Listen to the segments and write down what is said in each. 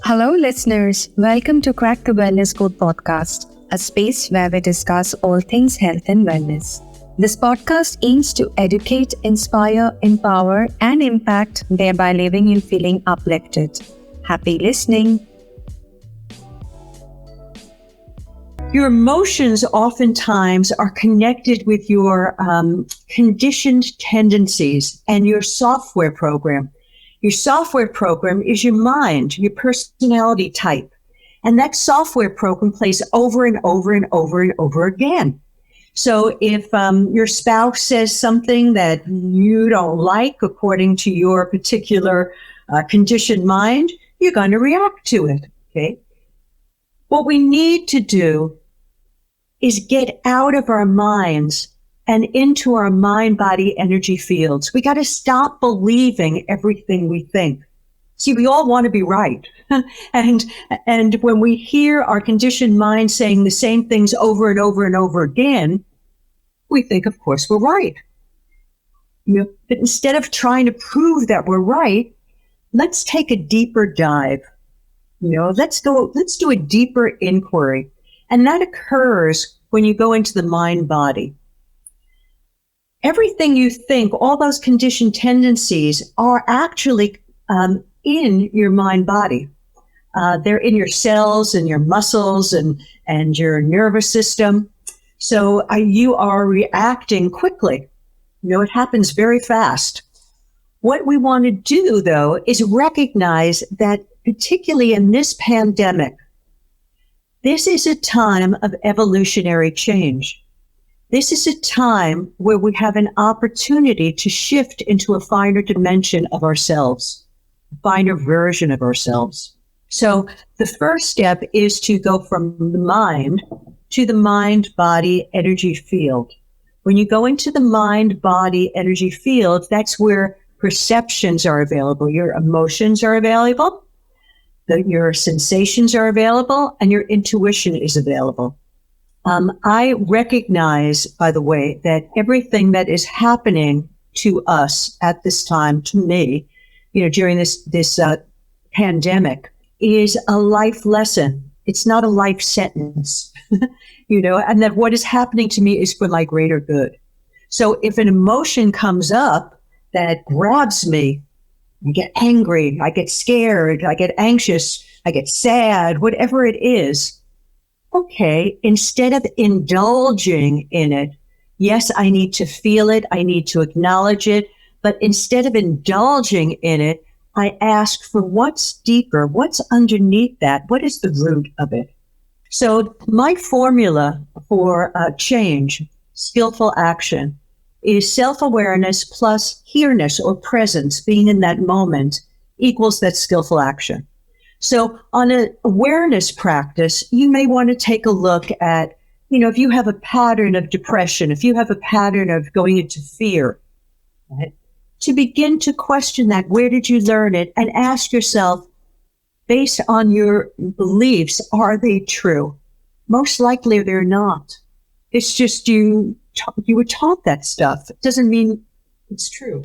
Hello, listeners. Welcome to Crack the Wellness Code podcast, a space where we discuss all things health and wellness. This podcast aims to educate, inspire, empower, and impact, thereby leaving you feeling uplifted. Happy listening. Your emotions oftentimes are connected with your conditioned tendencies and your software program. Your software program is your mind, your personality type. And that software program plays over and over and over and over again. So if your spouse says something that you don't like according to your particular conditioned mind, you're going to react to it, okay? What we need to do is get out of our minds and into our mind-body energy fields. We got to stop believing everything we think. See, we all want to be right. and when we hear our conditioned mind saying the same things over and over and over again, we think, of course, we're right. But instead of trying to prove that we're right, let's take a deeper dive. Let's do a deeper inquiry. And that occurs when you go into the mind-body. Everything you think, all those conditioned tendencies are actually in your mind-body. They're in your cells and your muscles and your nervous system. So you are reacting quickly. It happens very fast. What we want to do, though, is recognize that particularly in this pandemic, this is a time of evolutionary change. This is a time where we have an opportunity to shift into a finer dimension of ourselves, a finer version of ourselves. So the first step is to go from the mind to the mind-body energy field. When you go into the mind-body energy field, that's where perceptions are available, your emotions are available, your sensations are available, and your intuition is available. I recognize, by the way, that everything that is happening to us at this time, to me, during this pandemic, is a life lesson. It's not a life sentence, and that what is happening to me is for my greater good. So if an emotion comes up that grabs me, I get angry, I get scared, I get anxious, I get sad, whatever it is. Okay, instead of indulging in it, yes, I need to feel it, I need to acknowledge it, but instead of indulging in it, I ask for what's deeper, what's underneath that, what is the root of it? So my formula for change, skillful action, is self-awareness plus here-ness or presence, being in that moment, equals that skillful action. So on an awareness practice, you may want to take a look at, if you have a pattern of depression, if you have a pattern of going into fear, right? To begin to question that, where did you learn it? And ask yourself, based on your beliefs, are they true? Most likely they're not. It's just you were taught that stuff. It doesn't mean it's true.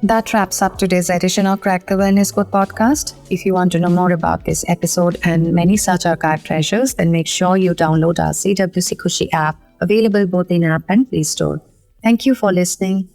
That wraps up today's edition of Crack the Wellness Code podcast. If you want to know more about this episode and many such archive treasures, then make sure you download our CWC Kushi app, available both in app and Play Store. Thank you for listening.